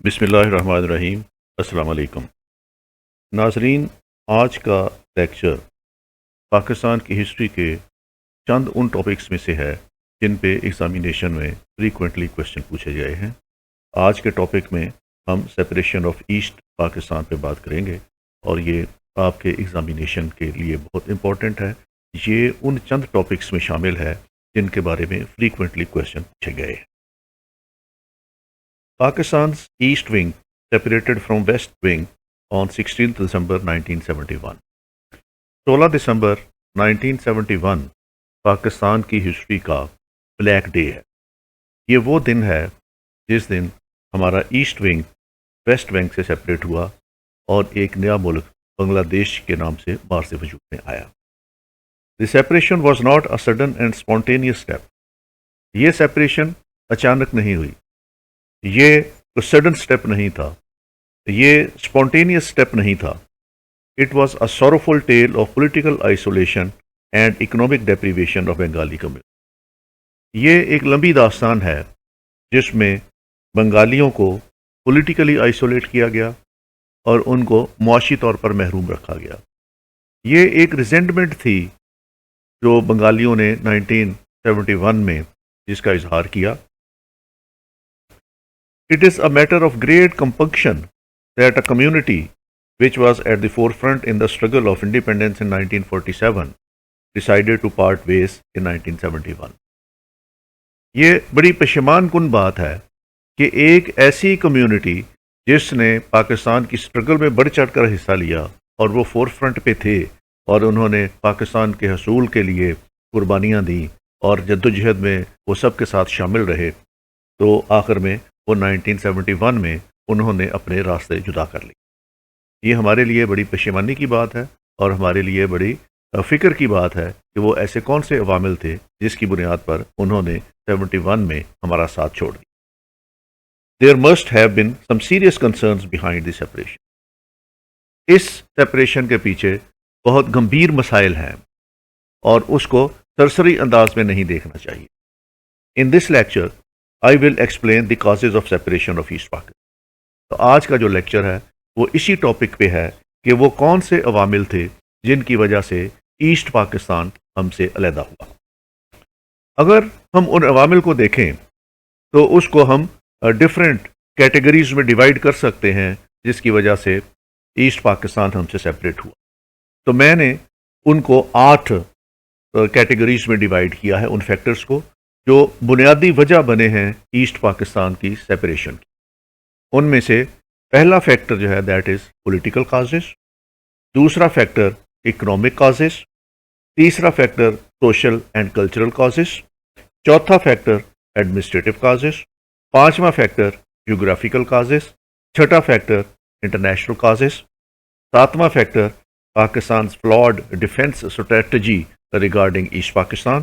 بسم اللہ الرحمن الرحیم۔ السلام علیکم ناظرین، آج کا لیکچر پاکستان کی ہسٹری کے چند ان ٹاپکس میں سے ہے جن پہ ایگزامینیشن میں فریکوینٹلی کوشچن پوچھے گئے ہیں۔ آج کے ٹاپک میں ہم سپریشن آف ایسٹ پاکستان پہ بات کریں گے، اور یہ آپ کے ایگزامینیشن کے لیے بہت امپورٹنٹ ہے۔ یہ ان چند ٹاپکس میں شامل ہے جن کے بارے میں فریکوینٹلی کوشچن پوچھے گئے ہیں۔ Pakistan's East Wing separated from West Wing on 16 December 1971۔ 16 دسمبر 1971 پاکستان کی ہسٹری کا بلیک ڈے ہے۔ یہ وہ دن ہے جس دن ہمارا ایسٹ ونگ ویسٹ ونگ سے سپریٹ ہوا اور ایک نیا ملک بنگلہ دیش کے نام سے بارز وجود میں آیا۔ The separation was not a sudden and spontaneous step۔ یہ سپریشن اچانک نہیں ہوئی، یہ کوئی سڈن سٹیپ نہیں تھا، یہ اسپونٹینیس سٹیپ نہیں تھا۔ It was a sorrowful tale of political isolation and economic deprivation of Bengali community. یہ ایک لمبی داستان ہے جس میں بنگالیوں کو پولیٹیکلی آئسولیٹ کیا گیا اور ان کو معاشی طور پر محروم رکھا گیا۔ یہ ایک ریزنٹمنٹ تھی جو بنگالیوں نے 1971 میں جس کا اظہار کیا۔ It is a matter of great compunction that a community which was at the forefront in the struggle of independence in 1947 decided to part ways in 1971۔ یہ بڑی پشیمان کن بات ہے کہ ایک ایسی کمیونٹی جس نے پاکستان کی اسٹرگل میں بڑھ چڑھ کر حصہ لیا اور وہ فور فرنٹ پہ تھے اور انہوں نے پاکستان کے حصول کے لیے قربانیاں دیں اور جدوجہد میں وہ سب کے ساتھ شامل رہے، تو آخر میں وہ 1971 میں انہوں نے اپنے راستے جدا کر لیے۔ یہ ہمارے لیے بڑی پشیمانی کی بات ہے اور ہمارے لیے بڑی فکر کی بات ہے کہ وہ ایسے کون سے عوامل تھے جس کی بنیاد پر انہوں نے 71 میں ہمارا ساتھ چھوڑ دیا۔ There must have been some serious concerns behind the separation۔ اس سپریشن کے پیچھے بہت گمبھیر مسائل ہیں اور اس کو سرسری انداز میں نہیں دیکھنا چاہیے۔ In this lecture I will explain the causes of separation of East Pakistan۔ تو آج کا جو لیکچر ہے وہ اسی ٹاپک پہ ہے کہ وہ کون سے عوامل تھے جن کی وجہ سے ایسٹ پاکستان ہم سے علیحدہ ہوا۔ اگر ہم ان عوامل کو دیکھیں تو اس کو ہم ڈفرینٹ کیٹیگریز میں ڈیوائڈ کر سکتے ہیں جس کی وجہ سے ایسٹ پاکستان ہم سے سپریٹ ہوا۔ تو میں نے ان کو 8 کیٹیگریز میں ڈیوائڈ کیا ہے، ان فیکٹرز کو جو بنیادی وجہ بنے ہیں ایسٹ پاکستان کی سپریشن کی۔ ان میں سے پہلا فیکٹر جو ہے دیٹ از پولیٹیکل کازز، دوسرا فیکٹر اکنامک کازز، تیسرا factor social and cultural causes, چوتھا فیکٹر ایڈمنسٹریٹو کازز، پانچواں فیکٹر جیوگرافیکل کازز، چھٹا فیکٹر انٹرنیشنل کازز، ساتواں factor Pakistan flawed defence strategy regarding East Pakistan,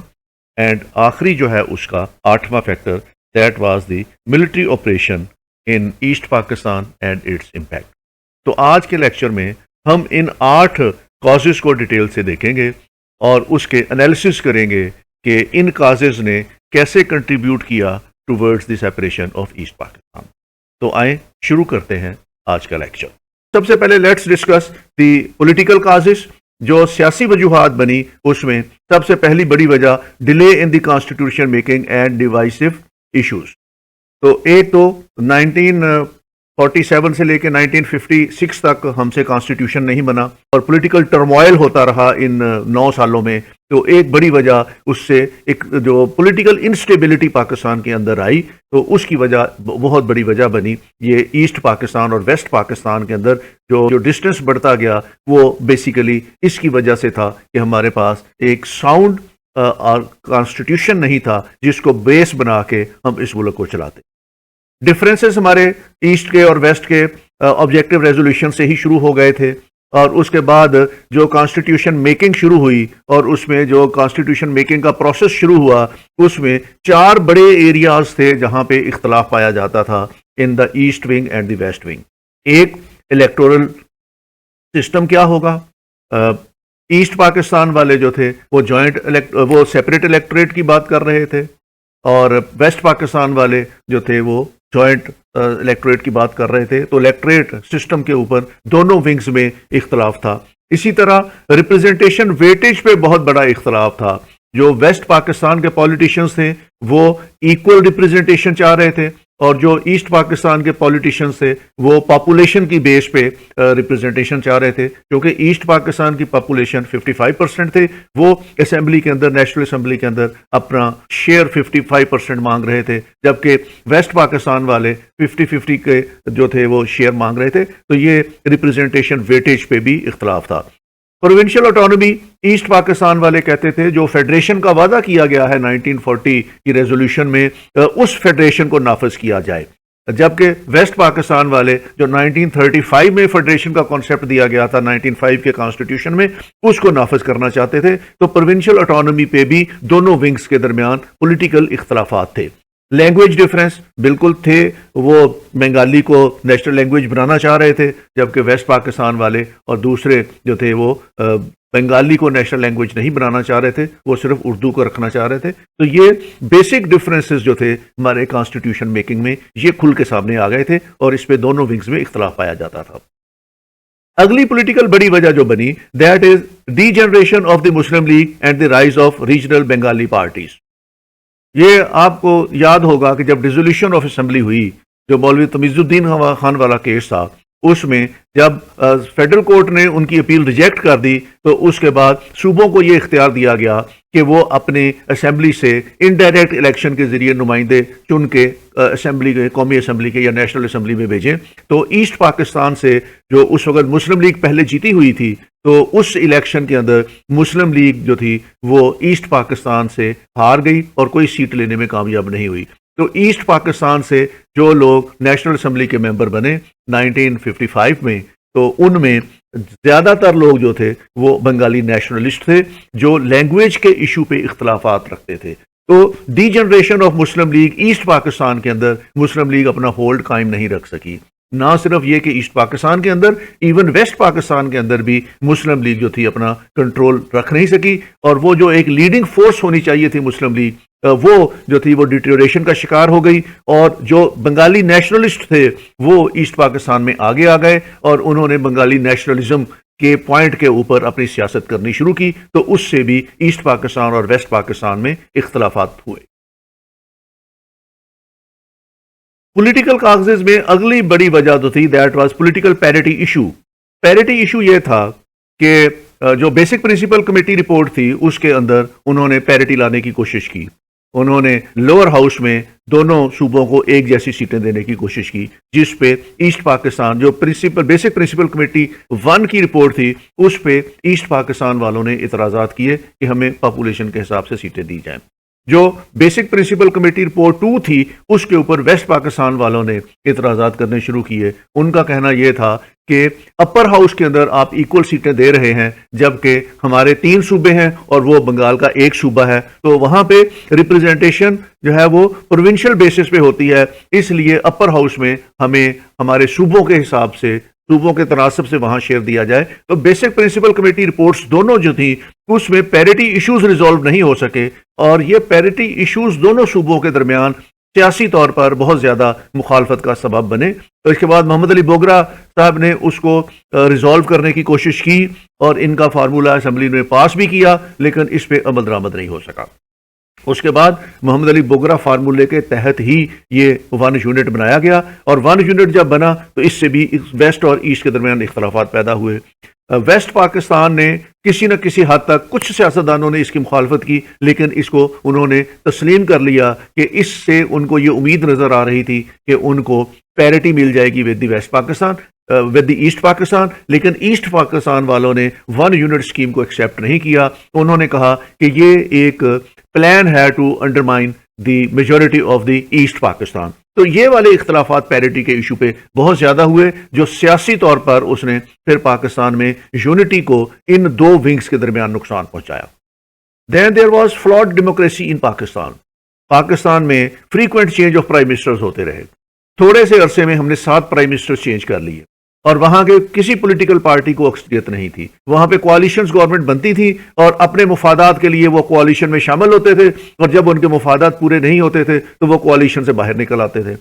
and آخری جو ہے اس کا 8واں factor that was the military operation in East Pakistan and its impact. تو آج کے لیکچر میں ہم ان 8 کازز کو ڈیٹیل سے دیکھیں گے اور اس کے انالیسس کریں گے کہ ان کازز نے کیسے کنٹریبیوٹ کیا towards the separation of asset Pakistan. تو آئیں شروع کرتے ہیں آج کا لیکچر۔ سب سے پہلے let's discuss the political causes. جو سیاسی وجوہات بنی اس میں سب سے پہلی بڑی وجہ delay in the constitution making and divisive issues. تو ایک تو 1947 سے لے کے 1956 تک ہم سے کانسٹیٹیوشن نہیں بنا اور پولیٹیکل ٹرموائل ہوتا رہا ان 9 سالوں میں۔ تو ایک بڑی وجہ اس سے ایک جو پولیٹیکل انسٹیبلٹی پاکستان کے اندر آئی، تو اس کی وجہ بہت بڑی وجہ بنی یہ ایسٹ پاکستان اور ویسٹ پاکستان کے اندر جو ڈسٹنس بڑھتا گیا، وہ بیسیکلی اس کی وجہ سے تھا کہ ہمارے پاس ایک ساؤنڈ کانسٹیٹیوشن نہیں تھا جس کو بیس بنا کے ہم اس ملک کو چلاتے۔ ڈفرینسز ہمارے ایسٹ کے اور ویسٹ کے آبجیکٹو ریزولوشن سے ہی شروع ہو گئے تھے، اور اس کے بعد جو کانسٹیٹیوشن میکنگ شروع ہوئی اور اس میں جو کانسٹیٹیوشن میکنگ کا پروسیس شروع ہوا، اس میں 4 بڑے ایریاز تھے جہاں پہ اختلاف پایا جاتا تھا in the East wing and the West wing. ایک الیکٹورل سسٹم کیا ہوگا، ایسٹ پاکستان والے جو تھے وہ سیپریٹ الیکٹوریٹ کی بات کر رہے تھے، اور ویسٹ پاکستان والے جو تھے وہ جوائنٹ الیکٹوریٹ کی بات کر رہے تھے تو الیکٹوریٹ سسٹم کے اوپر دونوں ونگز میں اختلاف تھا. اسی طرح ریپرزنٹیشن ویٹیج پہ بہت بڑا اختلاف تھا. جو ویسٹ پاکستان کے پولیٹیشنز تھے وہ ایکول ریپرزنٹیشن چاہ رہے تھے اور جو ایسٹ پاکستان کے پولیٹیشنز تھے وہ پاپولیشن کی بیس پہ ریپرزنٹیشن چاہ رہے تھے. کیونکہ ایسٹ پاکستان کی پاپولیشن 55% تھے, وہ اسمبلی کے اندر, نیشنل اسمبلی کے اندر اپنا شیئر 55% مانگ رہے تھے, جبکہ ویسٹ پاکستان والے 50-50 کے جو تھے وہ شیئر مانگ رہے تھے. تو یہ ریپرزنٹیشن ویٹیج پہ بھی اختلاف تھا. پروونشل آٹونومی ایسٹ پاکستان والے کہتے تھے جو فیڈریشن کا وعدہ کیا گیا ہے 1940 کی ریزولوشن میں, اس فیڈریشن کو نافذ کیا جائے, جبکہ ویسٹ پاکستان والے جو 1935 میں فیڈریشن کا کانسیپٹ دیا گیا تھا 1905 کے کانسٹیٹیوشن میں, اس کو نافذ کرنا چاہتے تھے. تو پروونشل آٹونومی پہ بھی دونوں ونگز کے درمیان پولیٹیکل اختلافات تھے. لینگویج ڈیفرنس بالکل تھے, وہ بنگالی کو نیشنل لینگویج بنانا چاہ رہے تھے, جبکہ ویسٹ پاکستان والے اور دوسرے جو تھے وہ بنگالی کو نیشنل لینگویج نہیں بنانا چاہ رہے تھے, وہ صرف اردو کو رکھنا چاہ رہے تھے. تو یہ بیسک ڈفرینسز جو تھے ہمارے کانسٹیٹیوشن میکنگ میں یہ کھل کے سامنے آ گئے تھے اور اس پہ دونوں ونگز میں اختلاف پایا جاتا تھا. اگلی پولیٹیکل بڑی وجہ جو بنی that is D generation of the Muslim league and the rise of regional Bengali parties. یہ آپ کو یاد ہوگا کہ جب ڈیزولوشن آف اسمبلی ہوئی, جو مولوی تمیز الدین خان والا کیس تھا, اس میں جب فیڈرل کورٹ نے ان کی اپیل ریجیکٹ کر دی تو اس کے بعد صوبوں کو یہ اختیار دیا گیا کہ وہ اپنے اسمبلی سے انڈائریکٹ الیکشن کے ذریعے نمائندے چن کے اسمبلی کے, قومی اسمبلی کے یا نیشنل اسمبلی میں بھیجیں. تو ایسٹ پاکستان سے جو اس وقت مسلم لیگ پہلے جیتی ہوئی تھی, تو اس الیکشن کے اندر مسلم لیگ جو تھی وہ ایسٹ پاکستان سے ہار گئی اور کوئی سیٹ لینے میں کامیاب نہیں ہوئی. تو ایسٹ پاکستان سے جو لوگ نیشنل اسمبلی کے ممبر بنے 1955 میں, تو ان میں زیادہ تر لوگ جو تھے وہ بنگالی نیشنلسٹ تھے جو لینگویج کے ایشو پہ اختلافات رکھتے تھے. تو the generation of Muslim League east Pakistan کے اندر مسلم لیگ اپنا ہولڈ قائم نہیں رکھ سکی. نہ صرف یہ کہ ایسٹ پاکستان کے اندر, ایون ویسٹ پاکستان کے اندر بھی مسلم لیگ جو تھی اپنا کنٹرول رکھ نہیں سکی, اور وہ جو ایک لیڈنگ فورس ہونی چاہیے تھی مسلم لیگ, وہ جو تھی وہ ڈیٹیوریشن کا شکار ہو گئی. اور جو بنگالی نیشنلسٹ تھے وہ ایسٹ پاکستان میں آگے آ گئے اور انہوں نے بنگالی نیشنلزم کے پوائنٹ کے اوپر اپنی سیاست کرنی شروع کی. تو اس سے بھی ایسٹ پاکستان اور ویسٹ پاکستان میں اختلافات ہوئے. پولیٹیکل کاغذ میں اگلی بڑی وجہ تو تھی that was political parity issue. Parity issue یہ تھا کہ جو بیسک پرنسپل کمیٹی رپورٹ تھی اس کے اندر انہوں نے پیرٹی لانے کی کوشش کی. انہوں نے لوور ہاؤس میں دونوں صوبوں کو ایک جیسی سیٹیں دینے کی کوشش کی, جس پہ ایسٹ پاکستان جو بیسک پرنسپل کمیٹی 1 کی رپورٹ تھی اس پہ ایسٹ پاکستان والوں نے اعتراضات کیے کہ ہمیں پاپولیشن کے حساب سے سیٹیں دی جائیں. جو بیسک پرنسپل کمیٹی رپورٹ 2 تھی اس کے اوپر ویسٹ پاکستان والوں نے اعتراضات کرنے شروع کیے. ان کا کہنا یہ تھا کہ اپر ہاؤس کے اندر آپ ایکول سیٹیں دے رہے ہیں جبکہ ہمارے 3 صوبے ہیں اور وہ بنگال کا ایک صوبہ ہے, تو وہاں پہ ریپرزنٹیشن جو ہے وہ پروونشل بیسس پہ ہوتی ہے, اس لیے اپر ہاؤس میں ہمیں ہمارے صوبوں کے حساب سے, صوبوں کے تناسب سے وہاں شیئر دیا جائے. تو بیسک پرنسپل کمیٹی رپورٹس دونوں جو تھیں اس میں پیرٹی ایشوز ریزالو نہیں ہو سکے, اور یہ پیرٹی ایشوز دونوں صوبوں کے درمیان سیاسی طور پر بہت زیادہ مخالفت کا سبب بنے. تو اس کے بعد محمد علی بوگرا صاحب نے اس کو ریزالو کرنے کی کوشش کی اور ان کا فارمولہ اسمبلی میں پاس بھی کیا, لیکن اس پہ عمل درآمد نہیں ہو سکا. اس کے بعد محمد علی بوگرا فارمولے کے تحت ہی یہ 1 یونٹ بنایا گیا, اور 1 یونٹ جب بنا تو اس سے بھی ویسٹ اور ایسٹ کے درمیان اختلافات پیدا ہوئے. ویسٹ پاکستان نے کسی نہ کسی حد تک, کچھ سیاستدانوں نے اس کی مخالفت کی, لیکن اس کو انہوں نے تسلیم کر لیا کہ اس سے ان کو یہ امید نظر آ رہی تھی کہ ان کو پیرٹی مل جائے گی with the West Pakistan with the East Pakistan. لیکن ایسٹ پاکستان والوں نے 1 یونٹ اسکیم کو ایکسیپٹ نہیں کیا. انہوں نے کہا کہ یہ ایک پلان ہے to undermine the majority of the East Pakistan. تو یہ والے اختلافات پیرٹی کے ایشو پہ بہت زیادہ ہوئے, جو سیاسی طور پر اس نے پھر پاکستان میں یونٹی کو ان 2 ونگز کے درمیان نقصان پہنچایا. Then there was flawed democracy in Pakistan. Pakistan میں frequent change of prime ministers ہوتے رہے. تھوڑے سے عرصے میں ہم نے 7 پرائم منسٹر چینج کر لیے, اور وہاں کے کسی پولیٹیکل پارٹی کو اکثریت نہیں تھی. وہاں پہ کوalitions گورنمنٹ بنتی تھی اور اپنے مفادات کے لیے وہ کوalition میں شامل ہوتے تھے, اور جب ان کے مفادات پورے نہیں ہوتے تھے تو وہ کوalition سے باہر نکل آتے تھے.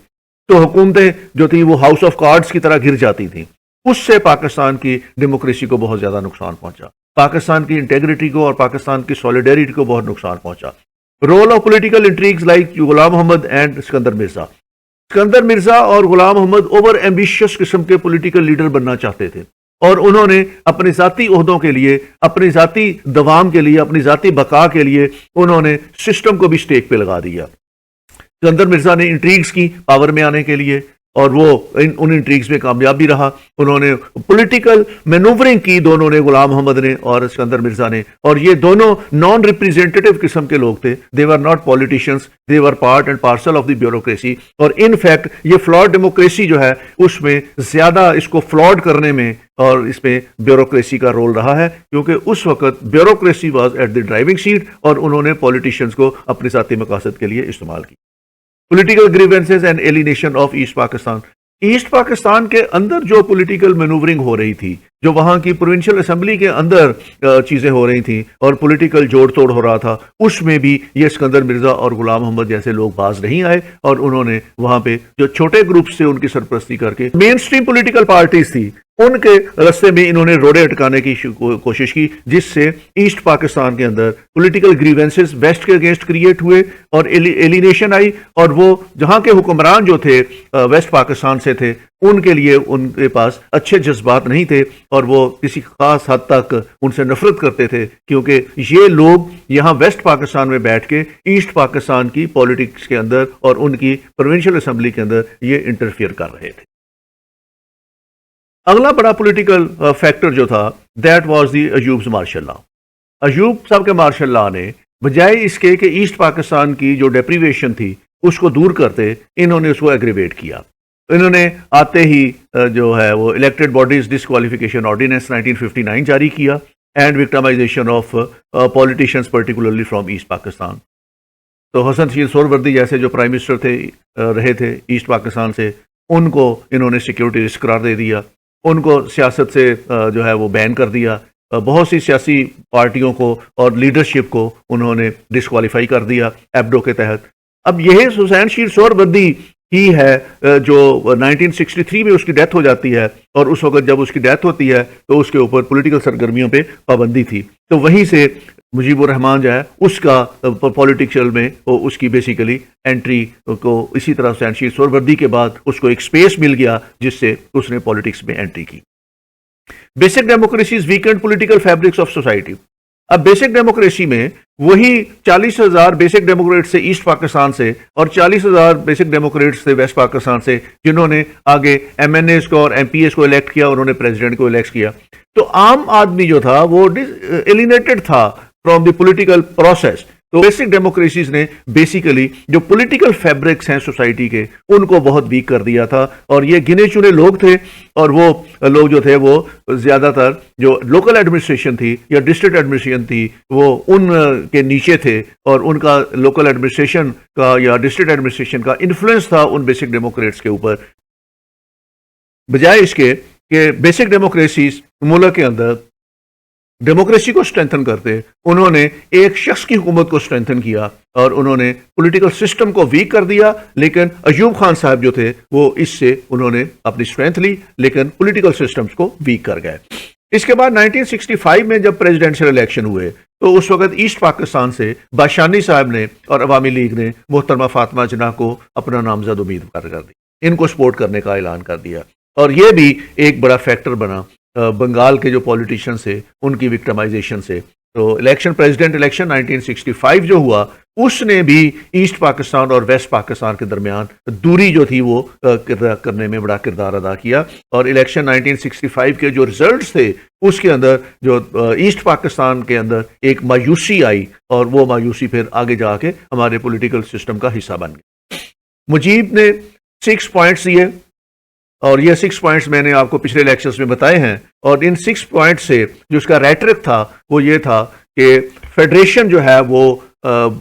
تو حکومتیں جو تھیں وہ ہاؤس آف کارڈز کی طرح گر جاتی تھیں. اس سے پاکستان کی ڈیموکریسی کو بہت زیادہ نقصان پہنچا, پاکستان کی انٹیگریٹی کو اور پاکستان کی سولیڈیریٹی کو بہت نقصان پہنچا. Role of political انٹریگز like Ghulam Muhammad and Iskandar Mirza. Iskandar Mirza اور غلام محمد اوور ایمبیشیس قسم کے پولیٹیکل لیڈر بننا چاہتے تھے, اور انہوں نے اپنے ذاتی عہدوں کے لیے, اپنی ذاتی دوام کے لیے, اپنی ذاتی بقا کے لیے انہوں نے سسٹم کو بھی سٹیک پہ لگا دیا. اسکندر مرزا نے انٹریگز کی پاور میں آنے کے لیے, اور وہ ان انٹریگز میں کامیاب بھی رہا. انہوں نے پولیٹیکل مینوورنگ کی, دونوں نے, غلام محمد نے اور اسکندر مرزا نے, اور یہ دونوں نان ریپریزنٹیٹیو قسم کے لوگ تھے. They were not politicians, they were part and parcel of the bureaucracy. اور ان فیکٹ یہ فلاڈ ڈیموکریسی جو ہے اس میں زیادہ اس کو فلاڈ کرنے میں اور اس میں بیوروکریسی کا رول رہا ہے, کیونکہ اس وقت bureaucracy was at the driving seat اور انہوں نے پولیٹیشینس کو اپنے ذاتی مقاصد کے لیے استعمال کی. Political grievances and alienation of asset Pakistan. East Pakistan کے اندر جو پولیٹیکل مینوورنگ ہو رہی تھی, جو وہاں کی پروونشل اسمبلی کے اندر چیزیں ہو رہی تھیں اور پولیٹیکل جوڑ توڑ ہو رہا تھا, اس میں بھی یہ اسکندر مرزا اور غلام محمد جیسے لوگ باز نہیں آئے, اور انہوں نے وہاں پہ جو چھوٹے گروپس تھے ان کی سرپرستی کر کے مین سٹریم پولیٹیکل پارٹیز تھی ان کے رستے میں انہوں نے روڑے اٹکانے کی کوشش کی, جس سے ایسٹ پاکستان کے اندر پولیٹیکل گریونسز ویسٹ کے اگینسٹ کریٹ ہوئے اور ایلینیشن آئی, اور وہ جہاں کے حکمران جو تھے ویسٹ پاکستان سے تھے ان کے لیے ان کے پاس اچھے جذبات نہیں تھے, اور وہ کسی خاص حد تک ان سے نفرت کرتے تھے, کیونکہ یہ لوگ یہاں ویسٹ پاکستان میں بیٹھ کے ایسٹ پاکستان کی پولیٹکس کے اندر اور ان کی پروونشل اسمبلی کے اندر یہ انٹرفیئر کر رہے تھے. اگلا بڑا پولیٹیکل فیکٹر جو تھا that was the Ayub martial law. Ayub sahib کے مارشل لا نے بجائے اس کے کہ ایسٹ پاکستان کی جو ڈیپریویشن تھی اس کو دور کرتے, انہوں نے اس کو ایگریویٹ کیا. انہوں نے آتے ہی جو ہے وہ الیکٹڈ باڈیز ڈسکوالیفیکیشن آرڈیننس 1959 جاری کیا, and victimisation of politicians particularly from East Pakistan. تو حسن شیر سہروردی جیسے جو پرائم منسٹر تھے رہے تھے ایسٹ پاکستان سے, ان کو انہوں نے سیکیورٹی رسک قرار دے دیا, ان کو سیاست سے جو ہے وہ بین کر دیا, بہت سی سیاسی پارٹیوں کو اور لیڈرشپ کو انہوں نے ڈسکوالیفائی کر دیا ایبڈو کے تحت. اب یہ حسین شیر سہروردی ہی ہے جو 1963 میں اس کی ڈیتھ ہو جاتی ہے, اور اس وقت جب اس کی ڈیتھ ہوتی ہے تو اس کے اوپر پولیٹیکل سرگرمیوں پہ پابندی تھی. تو وہیں سے مجیب الرحمان جو ہے اس کا پولیٹیکل میں اس کی بیسیکلی انٹری کو اسی طرح حسین شیر سہروردی کے بعد اس کو ایک سپیس مل گیا جس سے اس نے پولیٹکس میں انٹری کی. Basic democracies weakened political fabrics of society. اب بیسک ڈیموکریسی میں وہی 40,000 بیسک ڈیموکریٹ سے ایسٹ پاکستان سے اور 40,000 بیسک ڈیموکریٹ سے ویسٹ پاکستان سے, جنہوں نے آگے ایم این ایز کو اور ایم پی ایز کو الیکٹ کیا, انہوں نے پریزیڈنٹ کو الیکٹ کیا. تو عام آدمی جو تھا وہ ایلینیٹڈ تھا فرام دی پولیٹیکل پروسیس. تو بیسک ڈیموکریسیز نے بیسیکلی جو پولیٹیکل فیبرکس ہیں سوسائٹی کے ان کو بہت ویک کر دیا تھا, اور یہ گنے چنے لوگ تھے, اور وہ لوگ جو تھے وہ زیادہ تر جو لوکل ایڈمنسٹریشن تھی یا ڈسٹرکٹ ایڈمنسٹریشن تھی وہ ان کے نیچے تھے, اور ان کا لوکل ایڈمنسٹریشن کا یا ڈسٹرکٹ ایڈمنسٹریشن کا انفلوئنس تھا ان بیسک ڈیموکریٹس کے اوپر. بجائے اس کے کہ بیسک ڈیموکریسیز ملک کے اندر ڈیموکریسی کو اسٹرینتھن کرتے, انہوں نے ایک شخص کی حکومت کو اسٹرینتھن کیا اور انہوں نے پولیٹیکل سسٹم کو ویک کر دیا. لیکن ایوب خان صاحب جو تھے وہ اس سے انہوں نے اپنی اسٹرینتھ لی, لیکن پولیٹیکل سسٹمز کو ویک کر گئے. اس کے بعد 1965 میں جب پریزیڈنشل الیکشن ہوئے تو اس وقت ایسٹ پاکستان سے باشانی صاحب نے اور عوامی لیگ نے محترمہ فاطمہ جناح کو اپنا نامزد امیدوار کر دی, ان کو سپورٹ کرنے کا اعلان کر دیا, اور یہ بھی ایک بڑا فیکٹر بنا بنگال کے جو پولیٹیشین سے ان کی وکٹمائزیشن سے. تو الیکشن پریزیڈنٹ الیکشن 1965 جو ہوا اس نے بھی ایسٹ پاکستان اور ویسٹ پاکستان کے درمیان دوری جو تھی وہ کرنے میں بڑا کردار ادا کیا, اور الیکشن 1965 کے جو ریزلٹس تھے اس کے اندر جو ایسٹ پاکستان کے اندر ایک مایوسی آئی, اور وہ مایوسی پھر آگے جا کے ہمارے پولیٹیکل سسٹم کا حصہ بن گئی. مجیب نے 6 پوائنٹس دیے, اور یہ 6 پوائنٹس میں نے آپ کو پچھلے لیکچرز میں بتائے ہیں, اور ان 6 پوائنٹس سے جو اس کا ریٹرک تھا وہ یہ تھا کہ فیڈریشن جو ہے وہ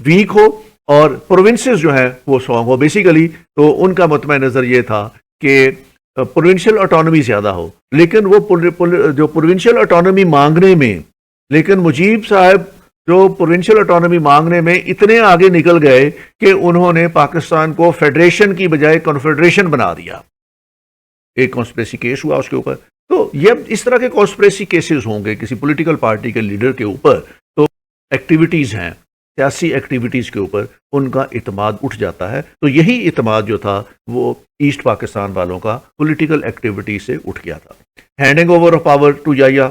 ویک ہو اور پروونسز جو ہیں وہ اسٹرانگ ہو. بیسیکلی تو ان کا مطمئن نظر یہ تھا کہ پروونشل اٹانومی زیادہ ہو, لیکن وہ جو پروونشل اٹانومی مانگنے میں لیکن مجیب صاحب جو پروونشل اٹانومی مانگنے میں اتنے آگے نکل گئے کہ انہوں نے پاکستان کو فیڈریشن کی بجائے کنفیڈریشن بنا دیا. ایک کانسپریسی کیس ہوا اس کے اوپر. تو یہ اس طرح کے کانسپریسی کیسز ہوں گے کسی پولیٹیکل پارٹی کے لیڈر کے اوپر، تو ایکٹیویٹیز ہیں سیاسی ایکٹیویٹیز کے اوپر ان کا اعتماد اٹھ جاتا ہے. تو یہی اعتماد جو تھا وہ ایسٹ پاکستان والوں کا پولیٹیکل ایکٹیویٹی سے اٹھ گیا تھا. Handing over of power to Yahya.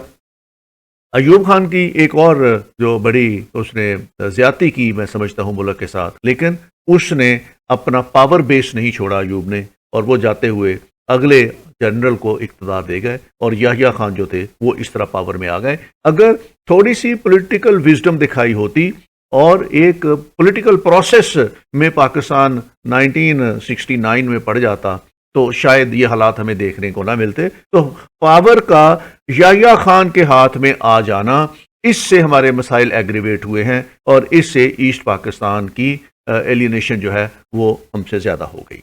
Ayub Khan کی ایک اور جو بڑی اس نے زیادتی کی میں سمجھتا ہوں ملک کے ساتھ، لیکن اس نے اپنا پاور بیس نہیں چھوڑا ایوب نے، اور وہ جاتے ہوئے اگلے جنرل کو اقتدار دے گئے اور یحییٰ خان جو تھے وہ اس طرح پاور میں آ گئے. اگر تھوڑی سی پولیٹیکل وزڈم دکھائی ہوتی اور ایک پولیٹیکل پروسیس میں پاکستان 1969 میں پڑ جاتا تو شاید یہ حالات ہمیں دیکھنے کو نہ ملتے. تو پاور کا یحییٰ خان کے ہاتھ میں آ جانا، اس سے ہمارے مسائل ایگریویٹ ہوئے ہیں اور اس سے ایسٹ پاکستان کی ایلینیشن جو ہے وہ ہم سے زیادہ ہو گئی.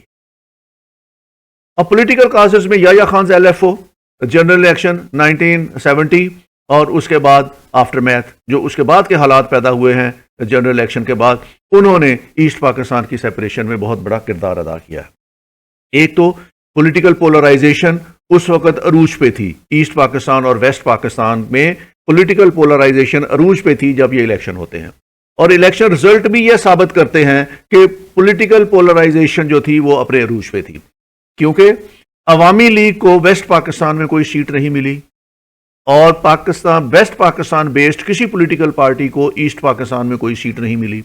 اب پولیٹیکل کازز میں Yahya Khan L F O, general election 1970 اور اس کے بعد آفٹر میتھ جو اس کے بعد کے حالات پیدا ہوئے ہیں جنرل الیکشن کے بعد، انہوں نے ایسٹ پاکستان کی سیپریشن میں بہت بڑا کردار ادا کیا ہے. ایک تو پولیٹیکل پولرائزیشن اس وقت عروج پہ تھی، ایسٹ پاکستان اور ویسٹ پاکستان میں پولیٹیکل پولرائزیشن عروج پہ تھی جب یہ الیکشن ہوتے ہیں، اور الیکشن رزلٹ بھی یہ ثابت کرتے ہیں کہ پولیٹیکل پولرائزیشن جو تھی وہ اپنے عروج پہ تھی، کیونکہ عوامی لیگ کو ویسٹ پاکستان میں کوئی سیٹ نہیں ملی اور پاکستان ویسٹ پاکستان بیسڈ کسی پولیٹیکل پارٹی کو ایسٹ پاکستان میں کوئی سیٹ نہیں ملی،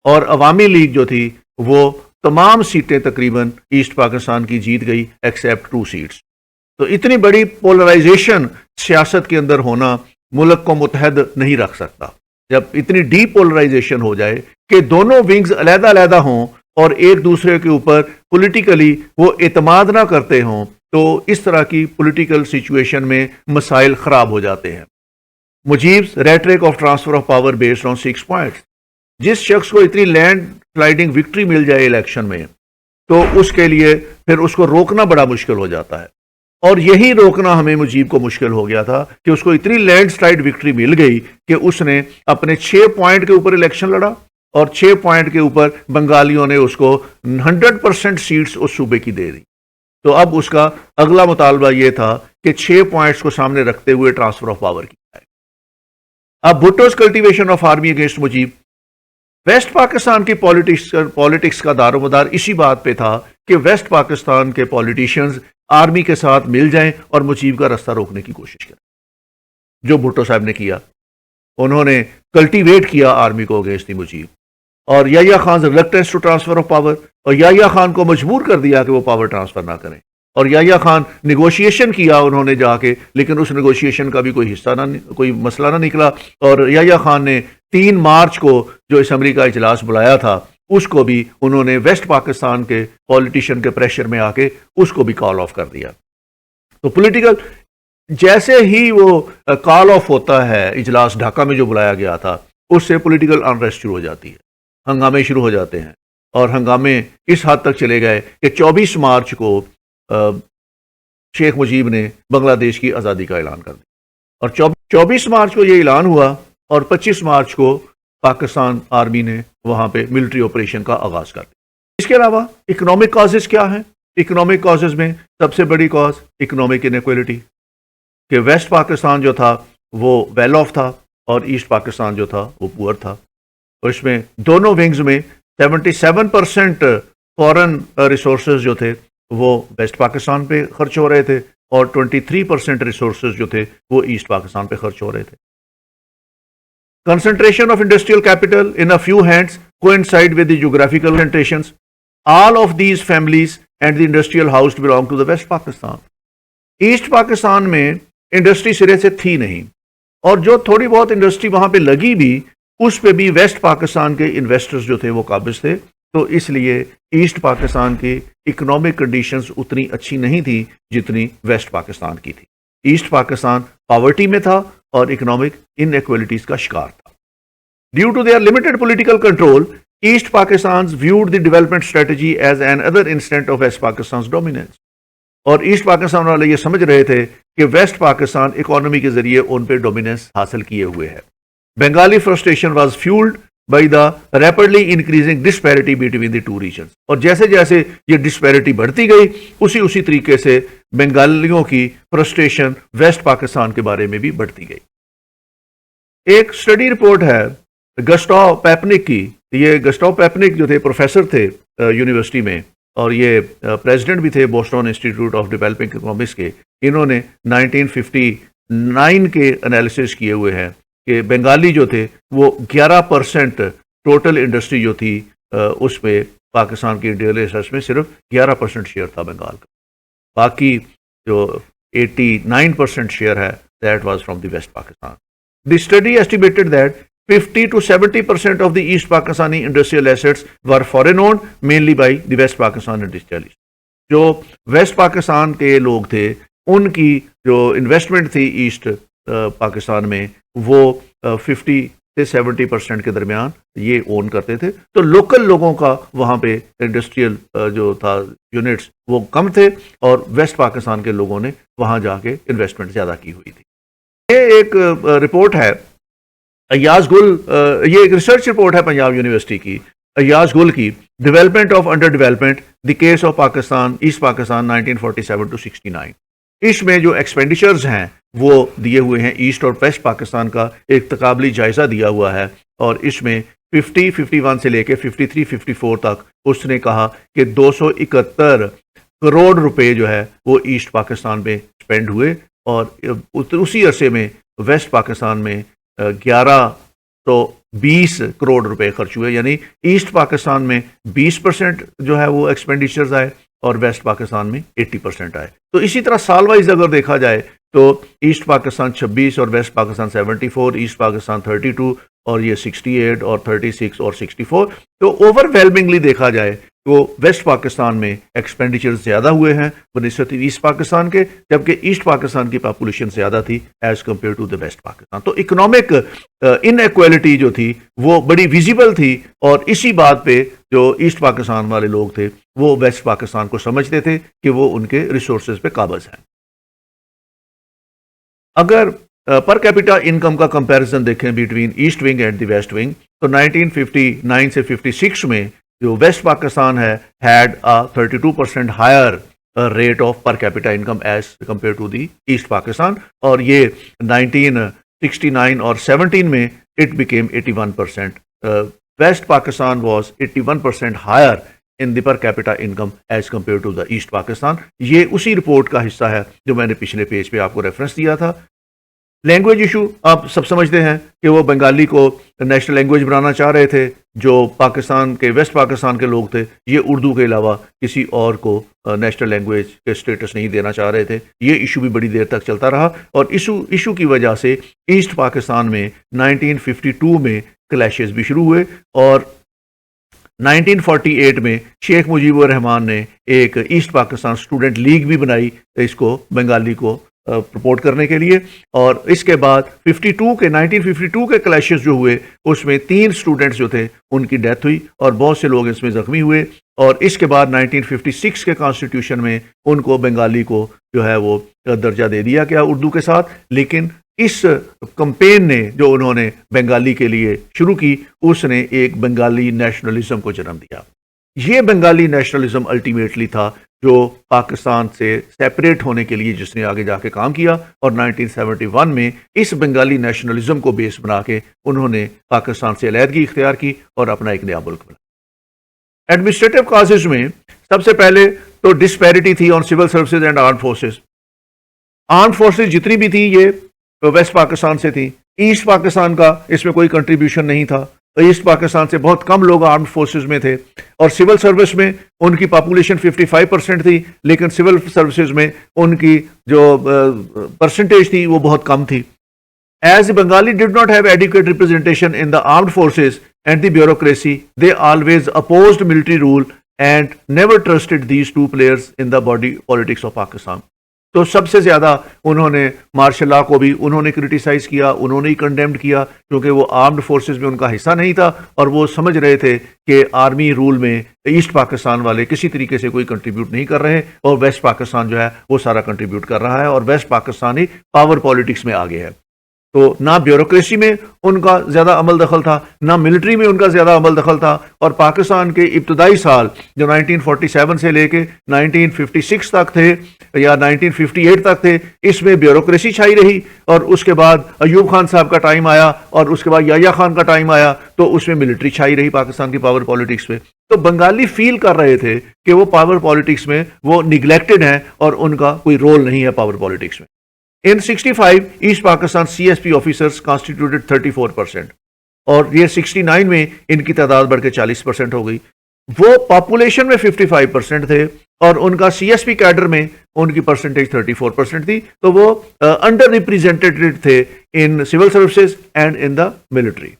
اور عوامی لیگ جو تھی وہ تمام سیٹیں تقریباً ایسٹ پاکستان کی جیت گئی ایکسیپٹ 2 سیٹس. تو اتنی بڑی پولرائزیشن سیاست کے اندر ہونا ملک کو متحد نہیں رکھ سکتا. جب اتنی ڈیپ پولرائزیشن ہو جائے کہ دونوں ونگز علیحدہ علیحدہ ہوں اور ایک دوسرے کے اوپر پولیٹیکلی وہ اعتماد نہ کرتے ہوں، تو اس طرح کی پولیٹیکل سچویشن میں مسائل خراب ہو جاتے ہیں. Mujib's rhetoric of transfer of power based on 6 points. جس شخص کو اتنی لینڈ سلائڈنگ وکٹری مل جائے الیکشن میں تو اس کے لیے پھر اس کو روکنا بڑا مشکل ہو جاتا ہے، اور یہی روکنا ہمیں مجیب کو مشکل ہو گیا تھا کہ اس کو اتنی لینڈ سلائڈ وکٹری مل گئی کہ اس نے اپنے 6 پوائنٹ کے اوپر الیکشن لڑا اور 6 پوائنٹ کے اوپر بنگالیوں نے اس کو 100% سیٹس اس صوبے کی دے دی. تو اب اس کا اگلا مطالبہ یہ تھا کہ 6 پوائنٹس کو سامنے رکھتے ہوئے ٹرانسفر آف پاور کی جائے. اب Bhutto's cultivation of army against Mujib. West Pakistan کی پالیٹکس کا دار و مدار اسی بات پہ تھا کہ ویسٹ پاکستان کے پالیٹیشینز آرمی کے ساتھ مل جائیں اور مجیب کا رستہ روکنے کی کوشش کریں. جو بھٹو صاحب نے کیا، انہوں نے کلٹیویٹ کیا آرمی کو اگینسٹ مجیب، اور Yahya Khan reluctance to transfer of power, اور یحییٰ خان کو مجبور کر دیا کہ وہ پاور ٹرانسفر نہ کریں. اور یحییٰ خان نیگوشیشن کیا انہوں نے جا کے، لیکن اس نیگوشیشن کا بھی کوئی حصہ کوئی مسئلہ نہ نکلا، اور یحییٰ خان نے 3 مارچ کو جو اسمبلی کا اجلاس بلایا تھا اس کو بھی انہوں نے ویسٹ پاکستان کے پولیٹیشین کے پریشر میں آ کے اس کو بھی کال آف کر دیا. تو پولیٹیکل جیسے ہی وہ کال آف ہوتا ہے اجلاس ڈھاکہ میں جو بلایا گیا تھا، اس سے پولیٹیکل انریسٹ شروع ہو جاتی ہے، ہنگامے شروع ہو جاتے ہیں، اور ہنگامے اس حد تک چلے گئے کہ 24 مارچ کو شیخ مجیب نے بنگلہ دیش کی آزادی کا اعلان کر دیا، اور 24 مارچ کو یہ اعلان ہوا اور 25 مارچ کو پاکستان آرمی نے وہاں پہ ملٹری آپریشن کا آغاز کر دیا. اس کے علاوہ اکنامک کازز کیا ہیں؟ اکنامک کازز میں سب سے بڑی کاز اکنامک انیکویلٹی، کہ ویسٹ پاکستان جو تھا وہ ویل آف تھا اور ایسٹ پاکستان جو تھا وہ پور تھا، اور اس میں دونوں ونگز میں 77% فورن ریسورسز جو تھے وہ ویسٹ پاکستان پہ خرچ ہو رہے تھے، اور 23% ریسورسز جو تھے وہ ایسٹ پاکستان پہ خرچ ہو رہے تھے. Concentration of industrial capital in a few hands coincide with the geographical concentrations. All of these families and the industrial house belong to the West Pakistan. East Pakistan میں انڈسٹری سرے سے تھی نہیں، اور جو تھوڑی بہت انڈسٹری وہاں پہ لگی بھی اس پہ بھی ویسٹ پاکستان کے انویسٹرز جو تھے وہ قابض تھے. تو اس لیے ایسٹ پاکستان کی اکنامک کنڈیشنز اتنی اچھی نہیں تھی جتنی ویسٹ پاکستان کی تھی. ایسٹ پاکستان پاورٹی میں تھا اور اکنامک ان ایکویلٹیز کا شکار تھا. Due to their limited political control, East Pakistan viewed the development strategy as another instant of West Pakistan dominance. اور ایسٹ پاکستان والے یہ سمجھ رہے تھے کہ ویسٹ پاکستان اکانومی کے ذریعے ان پہ ڈومیننس حاصل کیے ہوئے ہے. Bengali frustration was fueled by the rapidly increasing disparity between the two regions. اور جیسے جیسے یہ ڈسپیرٹی بڑھتی گئی اسی طریقے سے بنگالیوں کی فرسٹریشن ویسٹ پاکستان کے بارے میں بھی بڑھتی گئی. ایک اسٹڈی رپورٹ ہے گسٹاو پیپنک کی. یہ گسٹاو پیپنک جو تھے پروفیسر تھے یونیورسٹی میں اور یہ پریزیڈنٹ بھی تھے Boston institute of developing economics کے. انہوں نے 1959 کے انالیسس کیے ہوئے ہیں کہ بنگالی جو تھے وہ 11% ٹوٹل انڈسٹری جو تھی اس میں پاکستان کی انڈین ریسرچ میں صرف 11% شیئر تھا بنگال کا. باقی جو 89% شیئر ہے that was from the West Pakistan. The study estimated that 50 to 70% of the East Pakistani industrial assets were foreign owned, mainly by the West Pakistan industrialists. جو ویسٹ پاکستان کے لوگ تھے ان کی جو انویسٹمنٹ تھی ایسٹ پاکستان میں وہ 50 سے 70% کے درمیان یہ اون کرتے تھے. تو لوکل لوگوں کا وہاں پہ انڈسٹریل جو تھا یونٹس وہ کم تھے اور ویسٹ پاکستان کے لوگوں نے وہاں جا کے انویسٹمنٹ زیادہ کی ہوئی تھی. یہ ایک رپورٹ ہے ایاز گل، یہ ایک ریسرچ رپورٹ ہے پنجاب یونیورسٹی کی ایاز گل کی، development of under development the case of Pakistan East Pakistan 1947 to 69. اس میں جو ایکسپینڈیچرز ہیں وہ دیے ہوئے ہیں ایسٹ اور ویسٹ پاکستان کا ایک تقابلی جائزہ دیا ہوا ہے اور اس میں 51 سے لے کے 54 تک اس نے کہا کہ 271 کروڑ روپے جو ہے وہ ایسٹ پاکستان میں اسپینڈ ہوئے اور اسی عرصے میں ویسٹ پاکستان میں 1120 کروڑ روپے خرچ ہوئے. یعنی ایسٹ پاکستان میں 20% جو ہے وہ ایکسپینڈیچرز آئے اور ویسٹ پاکستان میں 80% آئے. تو اسی طرح سال وائز اگر دیکھا جائے تو ایسٹ پاکستان 26 اور ویسٹ پاکستان 74، ایسٹ پاکستان 32 اور یہ 68 اور 36 اور 64. تو اوور ویلمنگلی دیکھا جائے تو ویسٹ پاکستان میں ایکسپینڈیچر زیادہ ہوئے ہیں بنسبت ایسٹ پاکستان کے، جبکہ ایسٹ پاکستان کی پاپولیشن زیادہ تھی as compare to the West Pakistan. تو اکنامک ان ایکویلٹی جو تھی وہ بڑی ویزیبل تھی اور اسی بات پہ جو ایسٹ پاکستان والے لوگ تھے وہ ویسٹ پاکستان کو سمجھتے تھے کہ وہ ان کے ریسورسز پہ قابض ہیں. اگر پر کیپیٹا انکم کا کمپیریزن دیکھیں between East wing and the West wing تو 1959 سے 56 میں جو ویسٹ پاکستان ہے had 32% higher rate of per capita income as compare to the East Pakistan, اور یہ 1969 اور 17 میں it became 81%. West Pakistan was 81% higher in the per capita income as compare to the East Pakistan. یہ اسی رپورٹ کا حصہ ہے جو میں نے پچھلے پیج پہ آپ کو ریفرنس دیا تھا. لینگویج ایشو آپ سب سمجھتے ہیں کہ وہ بنگالی کو نیشنل لینگویج بنانا چاہ رہے تھے. جو پاکستان کے ویسٹ پاکستان کے لوگ تھے یہ اردو کے علاوہ کسی اور کو نیشنل لینگویج کے اسٹیٹس نہیں دینا چاہ رہے تھے. یہ ایشو بھی بڑی دیر تک چلتا رہا اور ایشو کی وجہ سے ایسٹ پاکستان میں 1952 میں کلیشز بھی شروع ہوئے اور 1948 میں شیخ مجیب الرحمان نے ایک ایسٹ پاکستان اسٹوڈنٹ لیگ بھی بنائی اس کو بنگالی کو پرپورٹ کرنے کے لیے. اور اس کے بعد 1952 کے کلیشز جو ہوئے اس میں 3 اسٹوڈنٹس جو تھے ان کی ڈیتھ ہوئی اور بہت سے لوگ اس میں زخمی ہوئے. اور اس کے بعد 1956 کے کانسٹیٹیوشن میں ان کو بنگالی کو جو ہے وہ درجہ دے دیا گیا اردو کے ساتھ. لیکن اس کمپین نے جو انہوں نے بنگالی کے لیے شروع کی اس نے ایک بنگالی نیشنلزم کو جنم دیا. یہ بنگالی نیشنلزم الٹیمیٹلی تھا جو پاکستان سے سیپریٹ ہونے کے لیے جس نے آگے جا کے کام کیا اور 1971 میں اس بنگالی نیشنلزم کو بیس بنا کے انہوں نے پاکستان سے علیحدگی اختیار کی اور اپنا ایک نیا ملک بنا. ایڈمنسٹریٹو کازز میں سب سے پہلے تو ڈسپیرٹی تھی on civil services and armed forces. Armed forces جتنی بھی تھی یہ ویسٹ پاکستان سے تھی. ایسٹ پاکستان کا اس میں کوئی کنٹریبیوشن نہیں تھا. ایسٹ پاکستان سے بہت کم لوگ آرمڈ فورسز میں تھے اور سول سروس میں ان کی پاپولیشن 55% تھی لیکن سول سروسز میں ان کی جو پرسنٹیج تھی وہ بہت کم تھی. As Bengali did not have adequate representation in the armed forces and the bureaucracy they always opposed military rule and never trusted these 2 players in the body politics of Pakistan. تو سب سے زیادہ انہوں نے مارشل لاء کو بھی انہوں نے کرٹیسائز کیا، انہوں نے ہی کنڈیمڈ کیا کیونکہ وہ آرمڈ فورسز میں ان کا حصہ نہیں تھا اور وہ سمجھ رہے تھے کہ آرمی رول میں ایسٹ پاکستان والے کسی طریقے سے کوئی کنٹریبیوٹ نہیں کر رہے اور ویسٹ پاکستان جو ہے وہ سارا کنٹریبیوٹ کر رہا ہے اور ویسٹ پاکستان ہی پاور پالیٹکس میں آگے ہے. تو نہ بیوروکریسی میں ان کا زیادہ عمل دخل تھا، نہ ملٹری میں ان کا زیادہ عمل دخل تھا، اور پاکستان کے ابتدائی سال جو 1947 سے لے کے 1956 تک تھے یا 1958 تک تھے، اس میں بیوروکریسی چھائی رہی، اور اس کے بعد ایوب خان صاحب کا ٹائم آیا اور اس کے بعد یحییٰ خان کا ٹائم آیا تو اس میں ملٹری چھائی رہی پاکستان کی پاور پالیٹکس میں. تو بنگالی فیل کر رہے تھے کہ وہ پاور پالیٹکس میں وہ نگلیکٹڈ ہیں اور ان کا کوئی رول نہیں ہے پاور پالیٹکس میں. In 65, East Pakistan CSP officers constituted 34%, اور یہ 69 میں ان کی تعداد بڑھ کے 40% ہو گئی. وہ پاپولیشن میں 55% تھے اور ان کا CSP کیڈر میں ان کی پرسنٹیج 34% تھی، تو وہ انڈر ریپریزنٹیڈ تھے in civil services and in the military.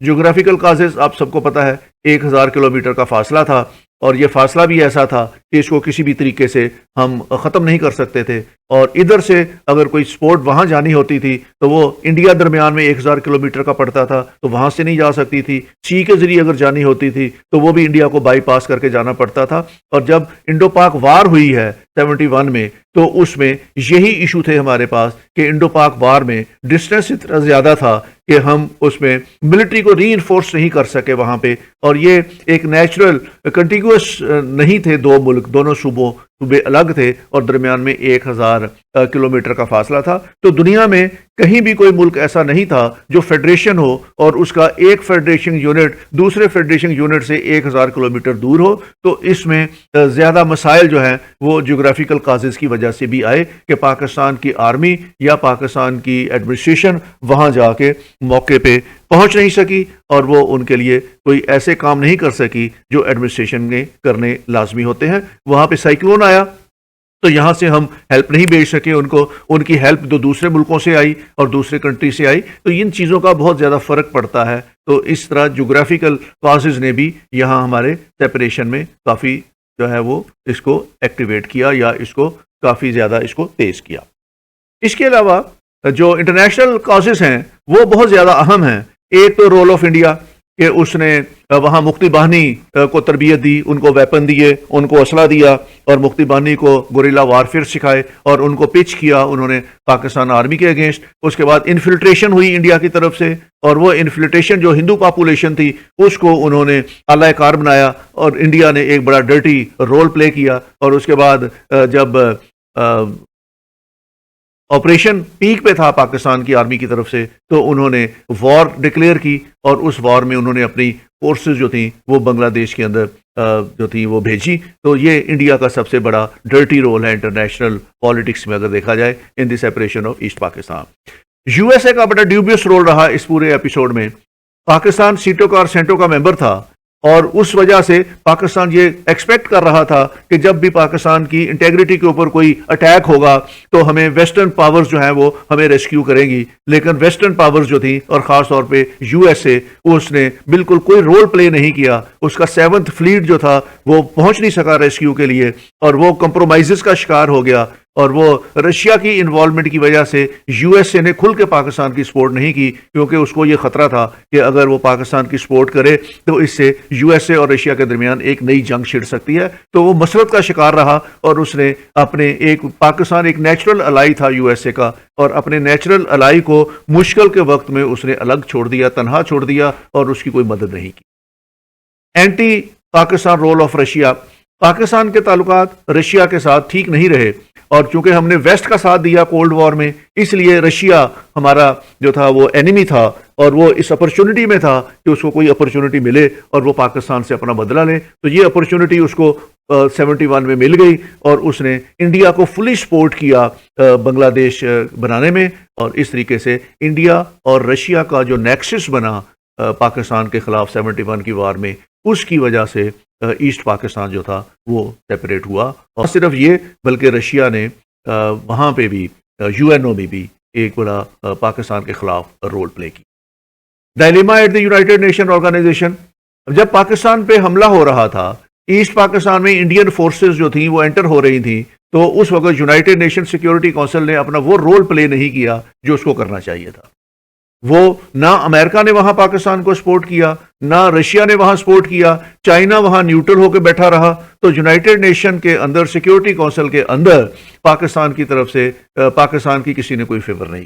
جغرافیکل کازز آپ سب کو پتا ہے، 1000 کلومیٹر کا فاصلہ تھا، اور یہ فاصلہ بھی ایسا تھا کہ اس کو کسی بھی طریقے سے ہم ختم نہیں کر سکتے تھے. اور ادھر سے اگر کوئی سپورٹ وہاں جانی ہوتی تھی تو وہ انڈیا درمیان میں 1000 کلومیٹر کا پڑتا تھا، تو وہاں سے نہیں جا سکتی تھی. سی کے ذریعے اگر جانی ہوتی تھی تو وہ بھی انڈیا کو بائی پاس کر کے جانا پڑتا تھا. اور جب انڈو پاک وار ہوئی ہے 71 میں، تو اس میں یہی ایشو تھے ہمارے پاس کہ انڈو پاک وار میں ڈسٹینس اتنا زیادہ تھا کہ ہم اس میں ملٹری کو ری انفورس نہیں کر سکے وہاں پہ. اور یہ ایک نیچرل کنٹیگوس نہیں تھے، دو ملک، دونوں صوبے الگ تھے اور درمیان میں 1000 کلومیٹر کا فاصلہ تھا. تو دنیا میں کہیں بھی کوئی ملک ایسا نہیں تھا جو فیڈریشن ہو اور اس کا ایک فیڈریشن یونٹ دوسرے فیڈریشن یونٹ سے 1000 کلومیٹر دور ہو. تو اس میں زیادہ مسائل جو ہیں وہ جغرافیکل کازز کی وجہ سے بھی آئے کہ پاکستان کی آرمی یا پاکستان کی ایڈمنسٹریشن وہاں جا کے موقع پہ پہنچ نہیں سکی، اور وہ ان کے لیے کوئی ایسے کام نہیں کر سکی جو ایڈمنسٹریشن میں کرنے لازمی ہوتے ہیں. وہاں پہ سائیکلون آیا تو یہاں سے ہم ہیلپ نہیں بھیج سکے ان کو، ان کی ہیلپ جو دوسرے ملکوں سے آئی اور دوسرے کنٹری سے آئی. تو ان چیزوں کا بہت زیادہ فرق پڑتا ہے. تو اس طرح جغرافیکل کازز نے بھی یہاں ہمارے سیپریشن میں کافی جو ہے وہ اس کو ایکٹیویٹ کیا یا اس کو کافی زیادہ اس کو تیز کیا. اس کے علاوہ جو انٹرنیشنل کازز ہیں وہ بہت زیادہ اہم ہیں. ایک تو رول آف انڈیا کہ اس نے وہاں مفتی بہانی کو تربیت دی، ان کو ویپن دیے، ان کو اسلحہ دیا، اور مفتی بہانی کو گوریلا وارفیئر سکھائے اور ان کو پچ کیا انہوں نے پاکستان آرمی کے اگینسٹ. اس کے بعد انفلٹریشن ہوئی انڈیا کی طرف سے، اور وہ انفلٹریشن جو ہندو پاپولیشن تھی اس کو انہوں نے اعلی کار بنایا، اور انڈیا نے ایک بڑا ڈرٹی رول پلے کیا. اور اس کے بعد جب آپریشن پیک پہ تھا پاکستان کی آرمی کی طرف سے، تو انہوں نے وار ڈکلیئر کی، اور اس وار میں انہوں نے اپنی فورسز جو تھیں وہ بنگلہ دیش کے اندر جو تھیں وہ بھیجی. تو یہ انڈیا کا سب سے بڑا ڈرٹی رول ہے انٹرنیشنل پالیٹکس میں اگر دیکھا جائے in the separation of asset Pakistan. U S A کا بڑا ڈیوبیس رول رہا اس پورے ایپیسوڈ میں. پاکستان سیٹو کا اور سینٹو کا ممبر تھا، اور اس وجہ سے پاکستان یہ ایکسپیکٹ کر رہا تھا کہ جب بھی پاکستان کی انٹیگریٹی کے اوپر کوئی اٹیک ہوگا تو ہمیں ویسٹرن پاورز جو ہیں وہ ہمیں ریسکیو کریں گی. لیکن ویسٹرن پاورز جو تھیں اور خاص طور پہ یو ایس اے، اس نے بالکل کوئی رول پلے نہیں کیا. اس کا 7th فلیٹ جو تھا وہ پہنچ نہیں سکا ریسکیو کے لیے، اور وہ کمپرومائزز کا شکار ہو گیا. اور وہ رشیا کی انوالومنٹ کی وجہ سے یو ایس اے نے کھل کے پاکستان کی سپورٹ نہیں کی، کیونکہ اس کو یہ خطرہ تھا کہ اگر وہ پاکستان کی سپورٹ کرے تو اس سے یو ایس اے اور رشیا کے درمیان ایک نئی جنگ چھڑ سکتی ہے. تو وہ مسرت کا شکار رہا، اور اس نے اپنے پاکستان ایک نیچرل الائی تھا یو ایس اے کا، اور اپنے نیچرل الائی کو مشکل کے وقت میں اس نے الگ چھوڑ دیا، تنہا چھوڑ دیا، اور اس کی کوئی مدد نہیں کی. Anti Pakistan role of Russia. Pakistan کے تعلقات رشیا کے ساتھ ٹھیک نہیں رہے، اور چونکہ ہم نے ویسٹ کا ساتھ دیا کولڈ وار میں، اس لیے رشیا ہمارا جو تھا وہ اینیمی تھا، اور وہ اس اپرچونٹی میں تھا کہ اس کو کوئی اپرچونٹی ملے اور وہ پاکستان سے اپنا بدلہ لے. تو یہ اپرچونٹی اس کو 71 میں مل گئی، اور اس نے انڈیا کو فلی سپورٹ کیا بنگلہ دیش بنانے میں. اور اس طریقے سے انڈیا اور رشیا کا جو نیکسس بنا پاکستان کے خلاف 71 کی وار میں، اس کی وجہ سے ایسٹ پاکستان جو تھا وہ سیپریٹ ہوا. اور صرف یہ بلکہ رشیا نے وہاں پہ بھی یو این او میں بھی ایک بڑا پاکستان کے خلاف رول پلے کی. Dilemma at the United Nation Organisation. جب پاکستان پہ حملہ ہو رہا تھا، ایسٹ پاکستان میں انڈین فورسز جو تھیں وہ انٹر ہو رہی تھیں، تو اس وقت یونائٹڈ نیشن سیکیورٹی کونسل نے اپنا وہ رول پلے نہیں کیا جو اس کو کرنا چاہیے تھا. وہ نہ امریکہ نے وہاں پاکستان کو سپورٹ کیا، نہ رشیا نے وہاں سپورٹ کیا، چائنا وہاں نیوٹرل ہو کے بیٹھا رہا. تو یونائٹڈ نیشن کے اندر، سیکیورٹی کونسل کے اندر، پاکستان کی طرف سے پاکستان کی کسی نے کوئی فیور نہیں.